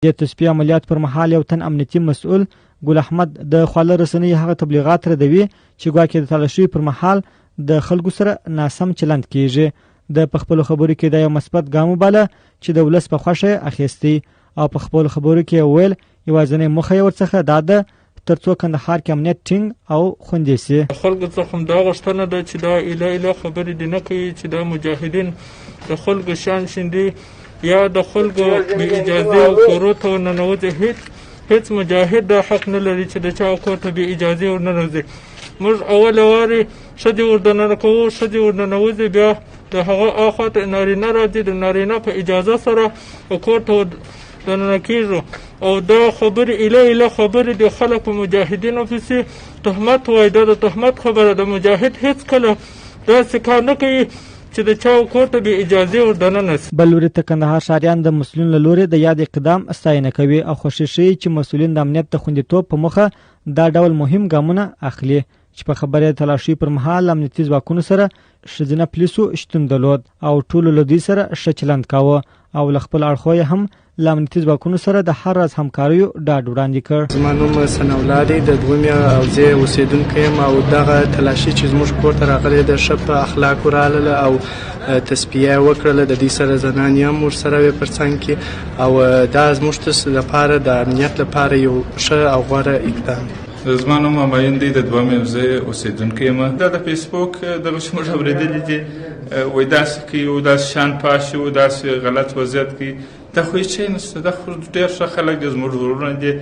د تصفیې عملیات پر مهال یو تن امنیتي مسؤل ګل احمد د خواله رسنۍ هغه تبلیغات ردوي چې ګواکې د تالاشۍ پر مهال د خلکو سره ناسم چلند کیږي. د خپل خبرو کې د یو مثبت ګام وباله چې د ولس په خوښه اخیستی او په خپل خبرو کې ویل یوازینی موخه یې ورڅخه دا ده ترڅو کندهار کې امنیت ټینګ او خوندي سي. خلکو څخه دا غوښتنه ده چې دا اله خبرې دي نه کوي چې دا مجاهدین د خلکو شان شیندي یا د خلکو بې اجازې کورو ته ورننوځي. هیڅ مجاهد دا حق نه لري چې د چا کور ته بې اجازې ورننوځي. موږ اوله وارې ښځې ورننه کوو، ښځې ورننوځي، بیا د هغه اخوا ته نارینه راځي، د نارینه په اجازه سره کور ته دننه کېږو. او دا خبرې اله خبرې د خلک په مجاهدینو پسې تهمت وایي. دا د تهمت خبره ده. مجاهد هیڅ کله داسې کار نه کوي چې د چا کور ته بې اجازې وردننه سي. بل لوري ته کندهار ښاریان د مسؤلینو له لورې د یاد اقدام ستاینه کوي او خوښي ښیي چې مسؤلین د امنیت د خوندیتوب په موخه دا ډول مهم ګامونه اخلي چې په خبره تلاشۍ پر مهال امنیتي ځواکونو سره ښځینه پولیسو شتون درلود او ټولو له دوی سره ښه چلند کاوه او له خپل اړخو یې هم له امنیتي ځواکونو سره د هر راز همکاریو ډاډ وړاندې کړ. زما نوم ثناءالله دی، د دویمې حوزې اوسېدونکی یم او دغه تلاشي چې زموږ کور ته راغلې ده ښه په اخلاقو راغله او تصفیه وکړله. د دې سره زنانې هم ورسره وې په څنګ کې او دا زموږ لپاره د امنیت لپاره یو ښه او غوره اقدام دی. زما نوم همایون دی، د دویمې حوزې اوسېدونکی یم. دا د فیسبوک دغه چې موږ اورېدلي دي وایي داسې کوي او داسې شیان پاشي او داسې غلط وضعیت کوي. دا خو هېڅ شی نشته. دا خو ډېر ښه خلک دي، زموږ ورونه دي،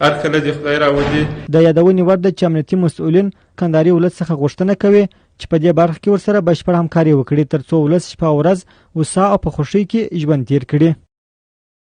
هر کله دې خدای راولي. د یادونې وړ ده چې امنیتي مسؤلین کندهاري ولس څخه غوښتنه کوي چې په دې برخه کې ورسره بشپړ همکاري وکړي ترڅو ولس شپه او ورځ وسا او په خوښۍ کې ژوند تیر کړي.